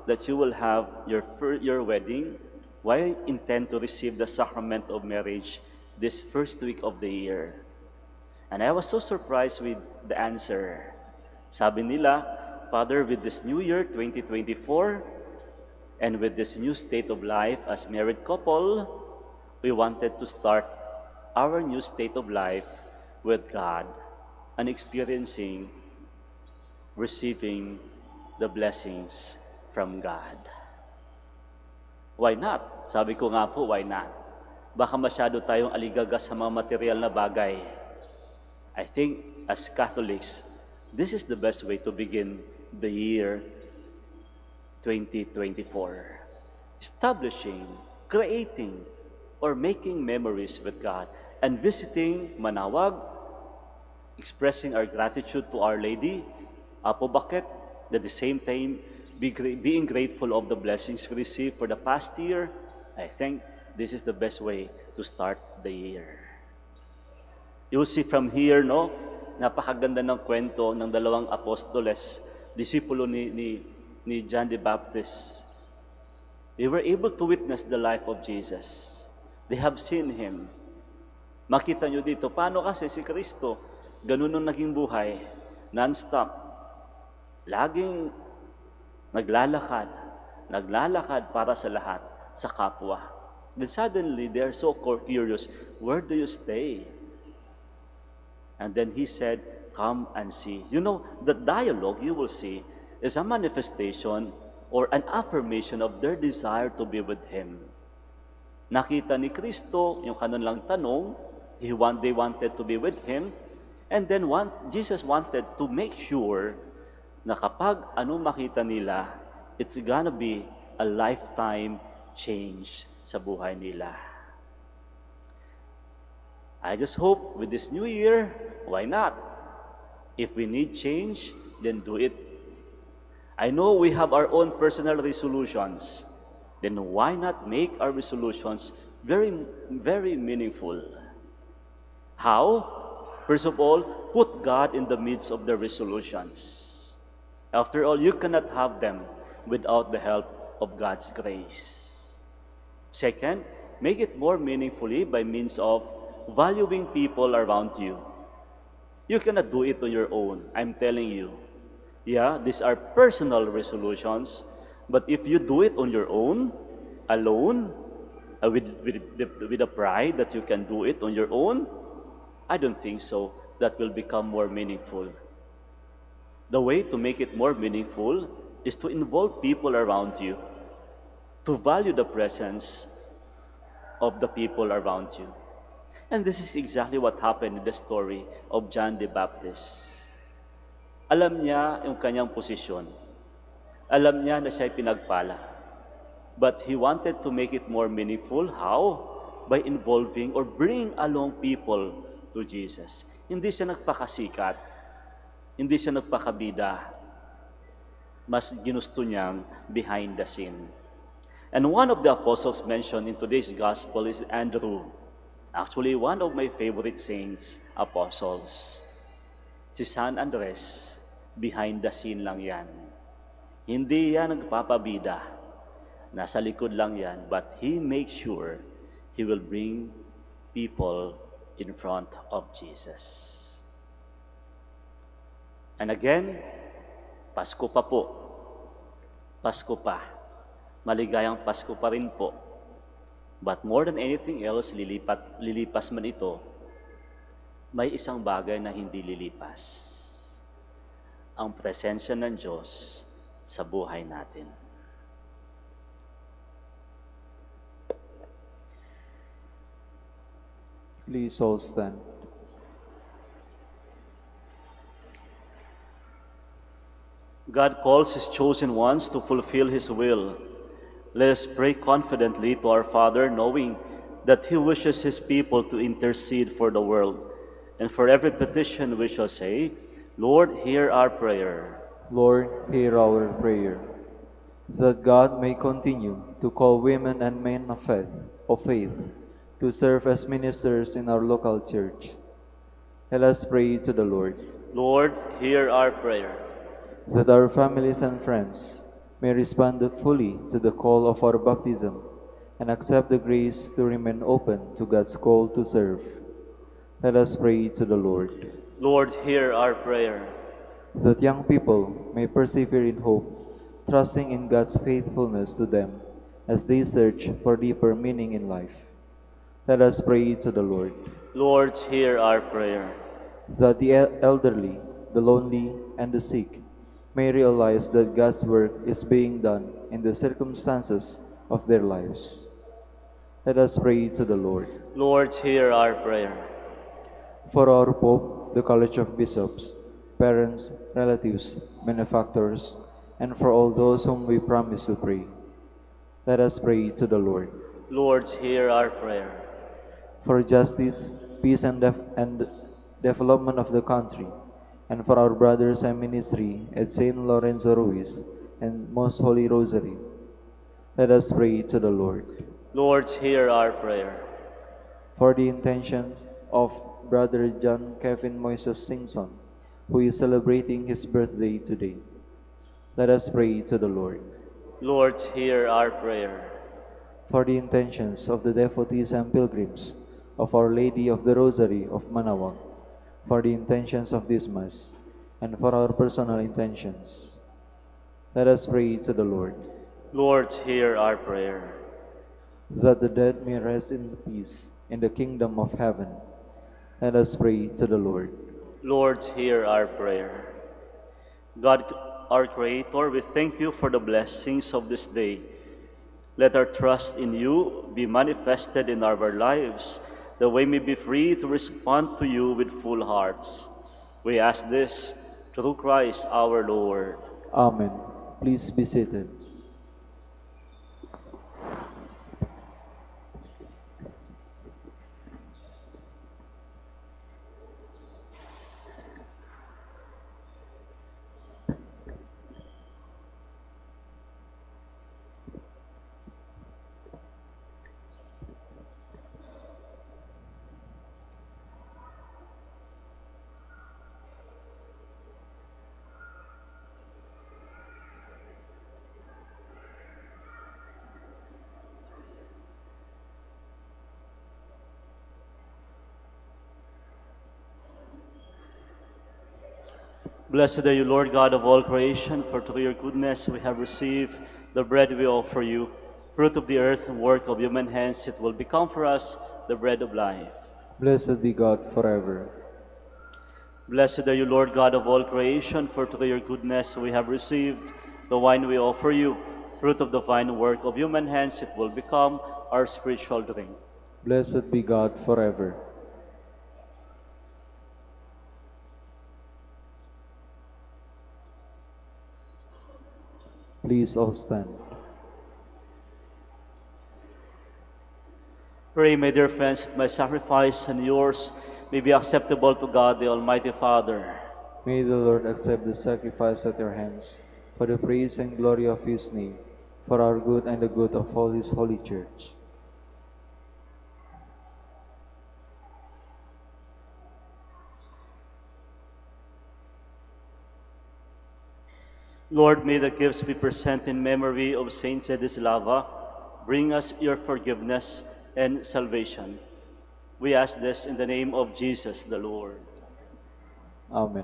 that you will have your wedding? Why intend to receive the sacrament of marriage this first week of the year? And I was so surprised with the answer. Sabi nila, Father, with this new year, 2024, and with this new state of life as married couple, we wanted to start our new state of life with God and experiencing, receiving the blessings from God. Why not? Sabi ko nga po, why not? Baka masyado tayong aligaga sa mga material na bagay. I think as Catholics, this is the best way to begin the year 2024. Establishing, creating, or making memories with God and visiting Manaoag, expressing our gratitude to Our Lady, Apo Bakit, at the same time, being grateful of the blessings we received for the past year. I think this is the best way to start the year. You see from here, no? Napakaganda ng kwento ng dalawang apostoles, disipulo ni John the Baptist. They were able to witness the life of Jesus. They have seen Him. Makita nyo dito, paano kasi si Kristo, ganun nung naging buhay, non-stop. Laging naglalakad para sa lahat, sa kapwa. Then suddenly, they're so curious, where do you stay? And then He said, come and see. You know, the dialogue you will see is a manifestation or an affirmation of their desire to be with Him. Nakita ni Kristo yung kanilang tanong, they wanted to be with Him, and then Jesus wanted to make sure na kapag ano makita nila, it's gonna be a lifetime change sa buhay nila. I just hope with this new year, why not? If we need change, then do it. I know we have our own personal resolutions. Then why not make our resolutions very, very meaningful? How? First of all, put God in the midst of the resolutions. After all, you cannot have them without the help of God's grace. Second, make it more meaningfully by means of valuing people around you. You cannot do it on your own, I'm telling you. Yeah, these are personal resolutions, but if you do it on your own, alone, with a pride that you can do it on your own, I don't think so. That will become more meaningful. The way to make it more meaningful is to involve people around you, to value the presence of the people around you. And this is exactly what happened in the story of John the Baptist. Alam niya yung kanyang posisyon. Alam niya na siya'y pinagpala. But he wanted to make it more meaningful. How? By involving or bringing along people to Jesus. Hindi siya nagpakasikat. Hindi siya nagpakabida. Mas ginusto niyang behind the scene. And one of the apostles mentioned in today's gospel is Andrew. Actually, one of my favorite saints, apostles. Si San Andres, behind the scene lang yan. Hindi yan nagpapabida. Nasa likod lang yan. But he makes sure he will bring people in front of Jesus. And again, Pasko pa po. Pasko pa. Maligayang Pasko pa rin po. But more than anything else, lilipas man ito, may isang bagay na hindi lilipas. Ang presensya ng Diyos sa buhay natin. Please all stand. God calls His chosen ones to fulfill His will. Let us pray confidently to our Father, knowing that He wishes His people to intercede for the world. And for every petition we shall say, Lord, hear our prayer. Lord, hear our prayer. That God may continue to call women and men of faith to serve as ministers in our local church. Let us pray to the Lord. Lord, hear our prayer. That our families and friends may respond fully to the call of our baptism and accept the grace to remain open to God's call to serve. Let us pray to the Lord. Lord, hear our prayer. That young people may persevere in hope, trusting in God's faithfulness to them as they search for deeper meaning in life. Let us pray to the Lord. Lord, hear our prayer. That the elderly, the lonely, and the sick may realize that God's work is being done in the circumstances of their lives. Let us pray to the Lord. Lord, hear our prayer. For our Pope, the College of Bishops, parents, relatives, benefactors, and for all those whom we promise to pray, let us pray to the Lord. Lord, hear our prayer. For justice, peace, and development of the country, and for our brothers and ministry at St. Lorenzo Ruiz and Most Holy Rosary, let us pray to the Lord. Lord, hear our prayer. For the intention of Brother John Kevin Moises Singson, who is celebrating his birthday today, let us pray to the Lord. Lord, hear our prayer. For the intentions of the devotees and pilgrims of Our Lady of the Rosary of Manaoag, for the intentions of this Mass, and for our personal intentions, let us pray to the Lord. Lord, hear our prayer. That the dead may rest in peace in the kingdom of heaven, let us pray to the Lord. Lord, hear our prayer. God, our Creator, we thank you for the blessings of this day. Let our trust in you be manifested in our lives, that we may be free to respond to you with full hearts. We ask this through Christ our Lord. Amen. Please be seated. Blessed are you, Lord God of all creation, for through your goodness we have received the bread we offer you. Fruit of the earth and work of human hands, it will become for us the bread of life. Blessed be God forever. Blessed are you, Lord God of all creation, for through your goodness we have received the wine we offer you. Fruit of the fine work of human hands, it will become our spiritual drink. Blessed be God forever. Please all stand. Pray, my dear friends, that my sacrifice and yours may be acceptable to God, the Almighty Father. May the Lord accept the sacrifice at your hands, for the praise and glory of his name, for our good and the good of all his holy church. Lord, may the gifts we present in memory of Saint Zedislava bring us your forgiveness and salvation. We ask this in the name of Jesus the Lord. Amen.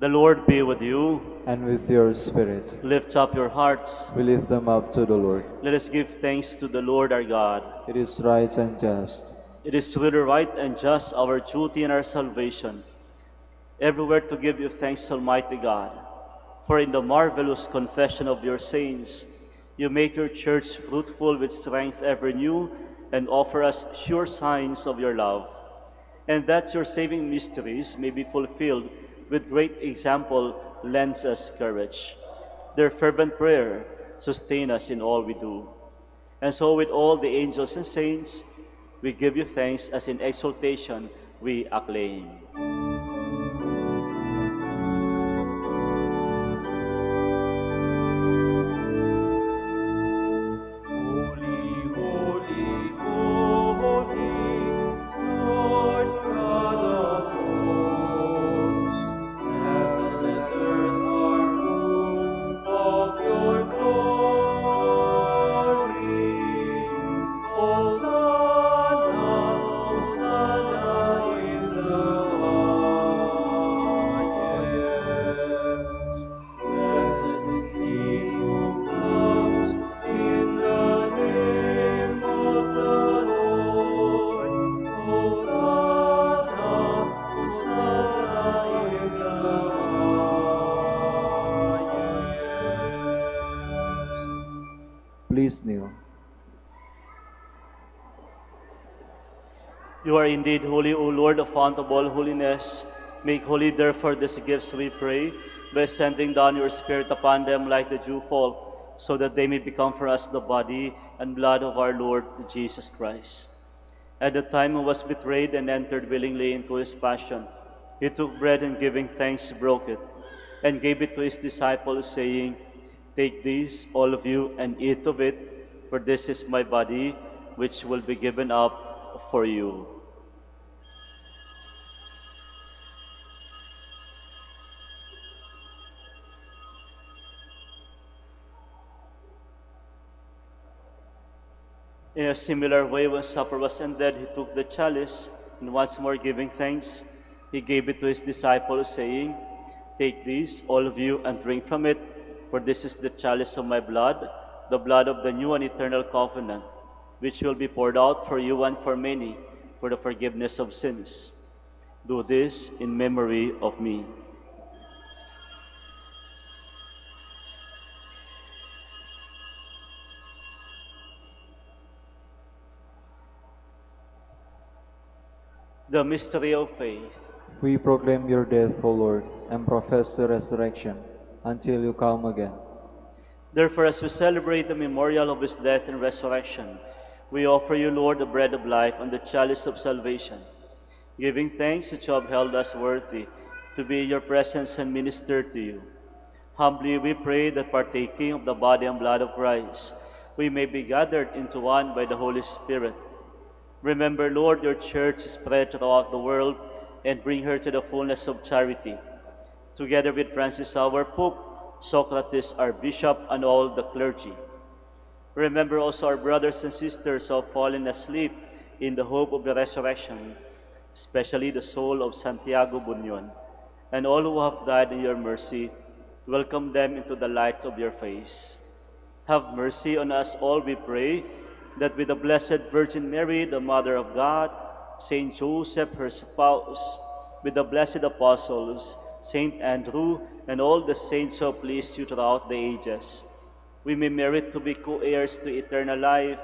The Lord be with you. And with your spirit, Lift up your hearts. we lift them up to the Lord. Let us give thanks to the Lord our God. It is right and just. It is truly right and just, our duty and our salvation, everywhere to give you thanks, Almighty God. For in the marvelous confession of your saints, you make your church fruitful with strength ever new, and offer us sure signs of your love, and that your saving mysteries may be fulfilled with great example lends us courage. Their fervent prayer sustain us in all we do. And so with all the angels and saints, we give you thanks as in exaltation we acclaim. Hosanna, Hosanna in the Please kneel. You are indeed holy, O Lord, the fount of all holiness. Make holy, therefore, these gifts, we pray, by sending down your Spirit upon them like the dewfall, so that they may become for us the body and blood of our Lord Jesus Christ. At the time he was betrayed and entered willingly into his passion, he took bread and giving thanks, broke it, and gave it to his disciples, saying, "Take this, all of you, and eat of it, for this is my body, which will be given up for you." In a similar way, when supper was ended, he took the chalice, and once more giving thanks, he gave it to his disciples, saying, "Take this, all of you, and drink from it, for this is the chalice of my blood, the blood of the new and eternal covenant, which will be poured out for you and for many, for the forgiveness of sins. Do this in memory of me." The mystery of faith. We proclaim your death, O Lord, and profess the resurrection until you come again. Therefore, as we celebrate the memorial of his death and resurrection, we offer you, Lord, the bread of life and the chalice of salvation, giving thanks that you have held us worthy to be in your presence and minister to you. Humbly we pray that, partaking of the body and blood of Christ, we may be gathered into one by the Holy Spirit. Remember, Lord, your church spread throughout the world, and bring her to the fullness of charity. Together with Francis our Pope, Socrates our Bishop, and all the clergy. Remember also our brothers and sisters who have fallen asleep in the hope of the resurrection, especially the soul of Santiago Bunyon, and all who have died in your mercy. Welcome them into the light of your face. Have mercy on us all, we pray, that with the Blessed Virgin Mary, the Mother of God, Saint Joseph, her spouse, with the blessed apostles, Saint Andrew, and all the saints who have pleased you throughout the ages, we may merit to be co-heirs to eternal life,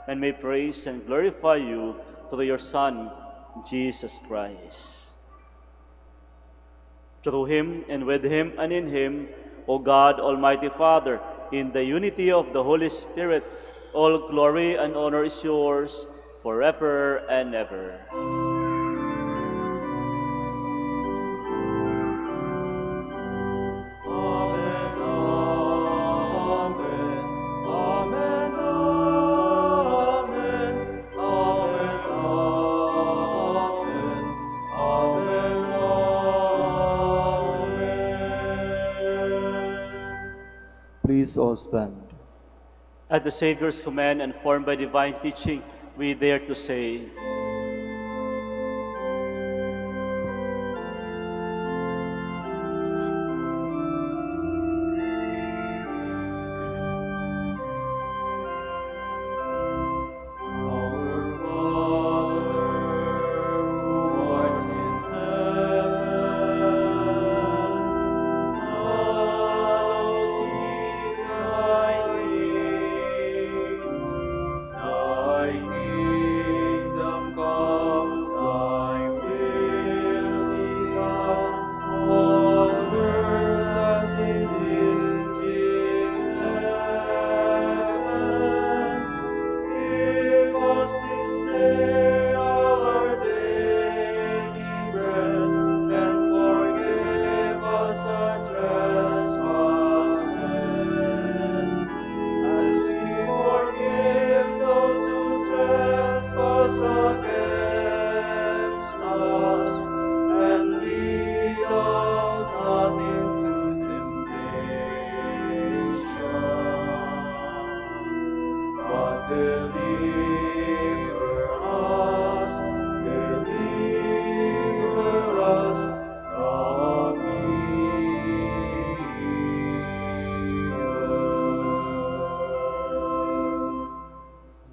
and may praise and glorify you through your Son, Jesus Christ. Through him, and with him, and in him, O God, Almighty Father, in the unity of the Holy Spirit, all glory and honor is yours forever and ever. Please all stand. At the Savior's command and formed by divine teaching, we dare to say,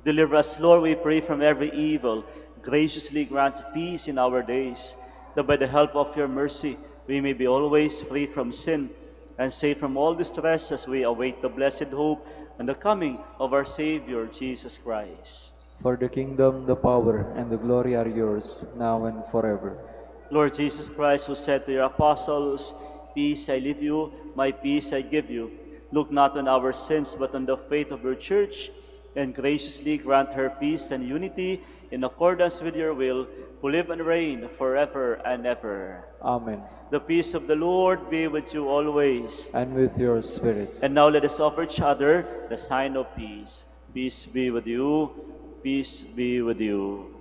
deliver us, Lord, we pray, from every evil. Graciously grant peace in our days, that by the help of your mercy we may be always free from sin and safe from all distress as we await the blessed hope and the coming of our Savior Jesus Christ. For the kingdom, the power, and the glory are yours, now and forever. Lord Jesus Christ, who said to your apostles, "Peace I leave you, my peace I give you," look not on our sins, but on the faith of your church, and graciously grant her peace and unity in accordance with your will, who live and reign forever and ever. Amen. The peace of the Lord be with you always. And with your spirit. And now let us offer each other the sign of peace. Peace be with you. Peace be with you.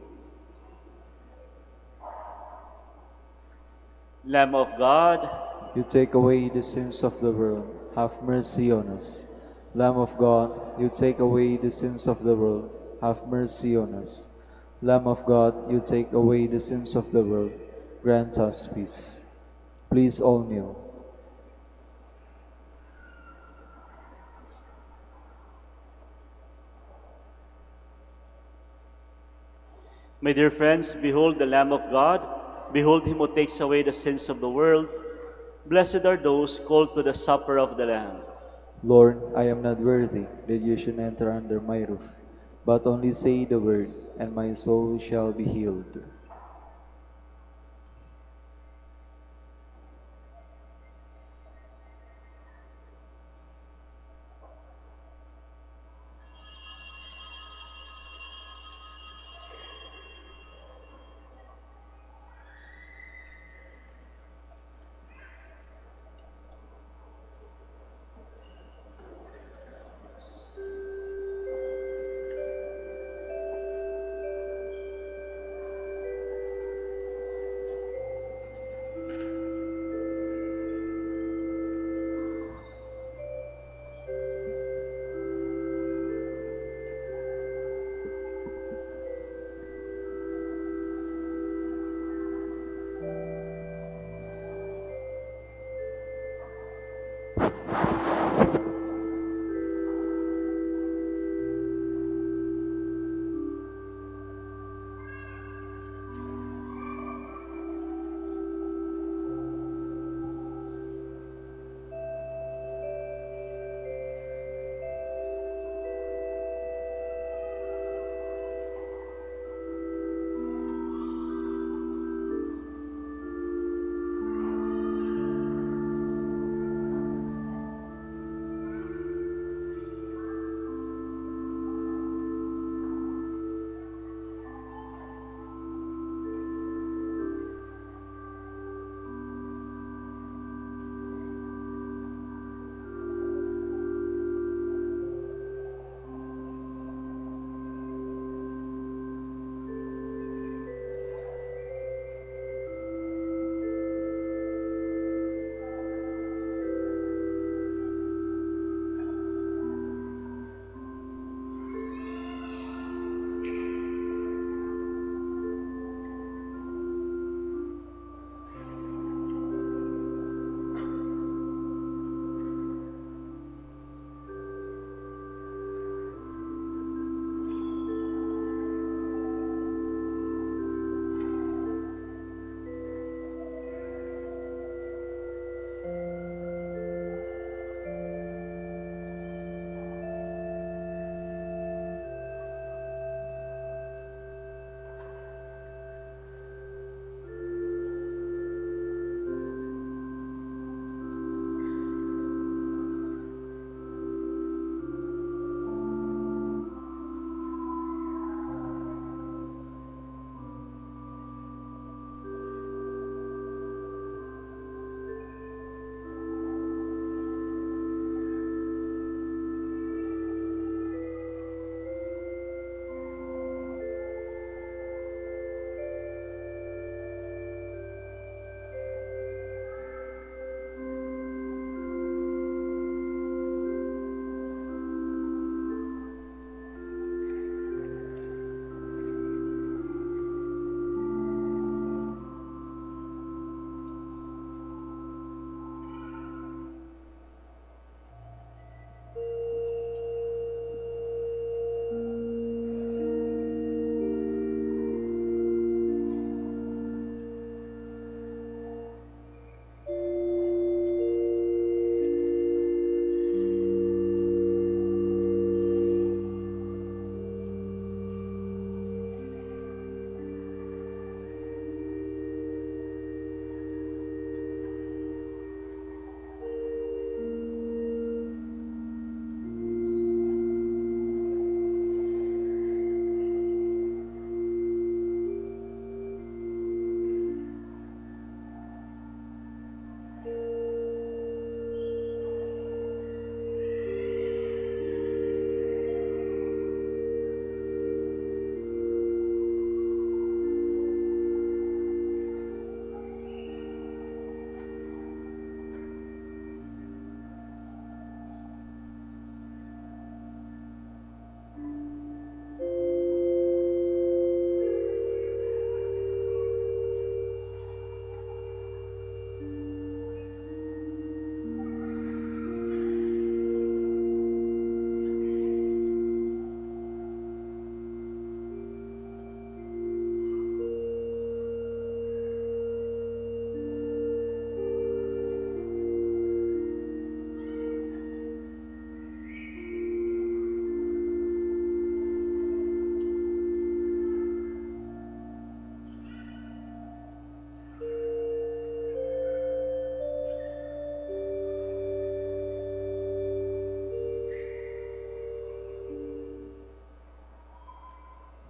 Lamb of God, You take away the sins of the world, have mercy on us. Lamb of God, you take away the sins of the world, have mercy on us. Lamb of God, you take away the sins of the world, grant us peace. Please all kneel. my dear friends, behold the Lamb of God. Behold him who takes away the sins of the world. Blessed are those called to the supper of the Lamb. Lord, I am not worthy that you should enter under my roof, but only say the word, and my soul shall be healed.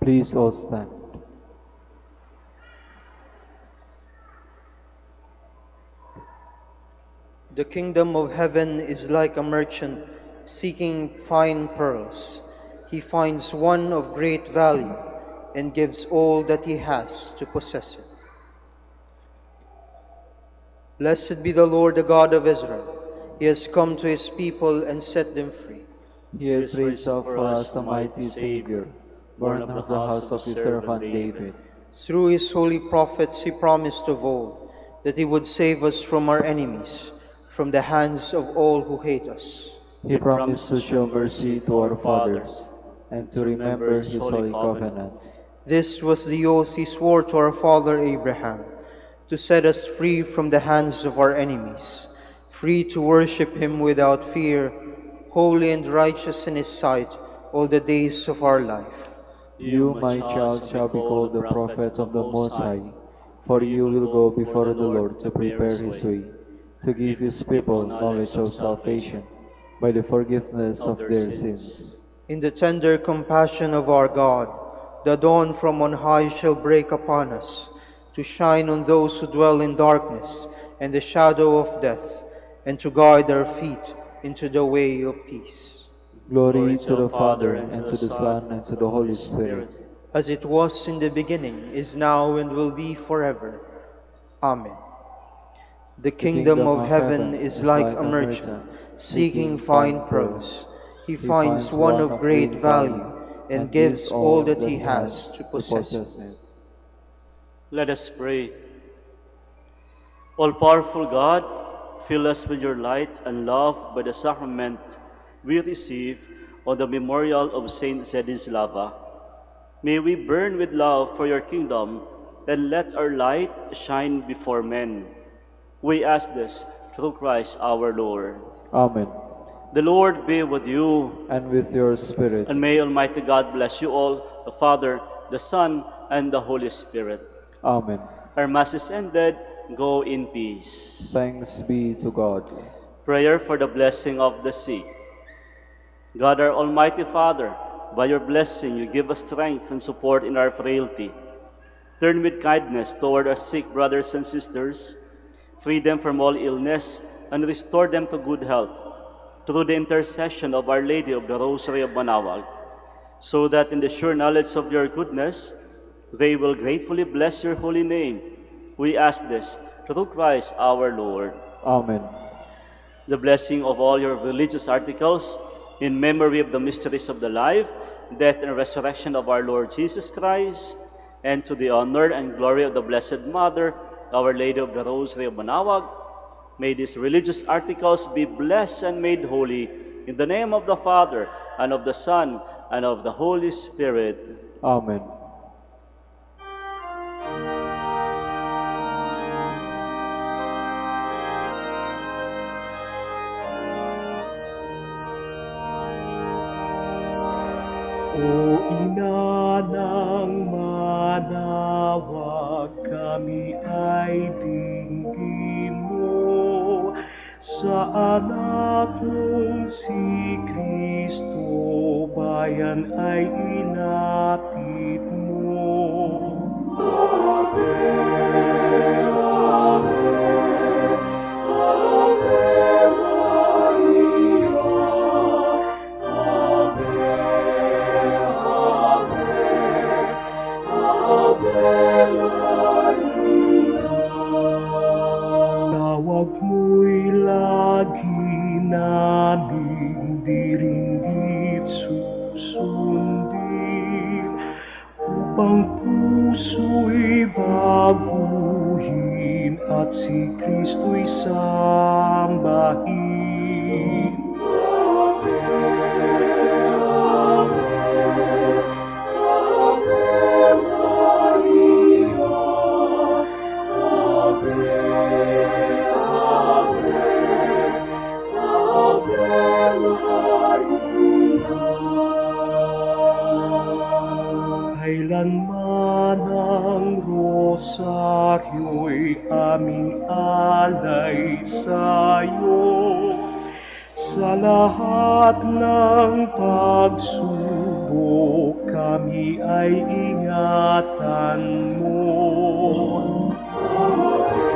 Please all stand. The kingdom of heaven is like a merchant seeking fine pearls. He finds one of great value and gives all that he has to possess it. Blessed be the Lord, the God of Israel. He has come to his people and set them free. He has raised up for us a mighty Savior, born of the house of his servant David. Through his holy prophets he promised of old that he would save us from our enemies, from the hands of all who hate us. He promised to show mercy to our fathers and to remember his holy covenant. This was the oath he swore to our father Abraham, to set us free from the hands of our enemies, free to worship him without fear, holy and righteous in his sight all the days of our life. You, my child, shall be called the prophet of the Most High, for you will go before the Lord to prepare his way, to give his people knowledge of salvation by the forgiveness of their sins. In the tender compassion of our God, the dawn from on high shall break upon us, to shine on those who dwell in darkness and the shadow of death, and to guide our feet into the way of peace. Glory to the Father, and to the Son, and to the Holy Spirit. As it was in the beginning, is now, and will be forever. Amen. The kingdom of heaven is like a merchant seeking fine pearls. He finds one of great value and gives all that he has to possess it. Let us pray. All-powerful God, fill us with your light and love by the sacrament we receive on the memorial of Saint Zedislava. May we burn with love for your kingdom, and let our light shine before men. We ask this through Christ our Lord. Amen. The Lord be with you, And with your spirit. and may Almighty God bless you all, the Father, the Son, and the Holy Spirit. Amen. Our Mass is ended. Go in peace. Thanks be to God. Prayer for the blessing of the sick. God, our Almighty Father, by your blessing you give us strength and support in our frailty. Turn with kindness toward our sick brothers and sisters, free them from all illness, and restore them to good health, through the intercession of Our Lady of the Rosary of Manaoag, so that in the sure knowledge of your goodness, they will gratefully bless your holy name. We ask this through Christ our Lord. Amen. The blessing of all your religious articles, in memory of the mysteries of the life, death, and resurrection of our Lord Jesus Christ, and to the honor and glory of the Blessed Mother, Our Lady of the Rosary of Manaoag, may these religious articles be blessed and made holy, in the name of the Father, and of the Son, and of the Holy Spirit. Amen. O Ina ng Manaoag, kami ay dinggin mo sa anak mong si Kristo, bayan ay inapit mo. Ave, Ave, Ave Maria, Ave, tawag mo'y lagi naming diringgit susundin, upang puso'y baguhin at si Kristo'y sambahin. Ave, Ave, Ave Maria, Ave, Ave, Ave Maria. Kailanman ang rosaryo'y aming alay sa'yo, sa lahat ng pagsubok malabo kami ay ingatan mo. Ave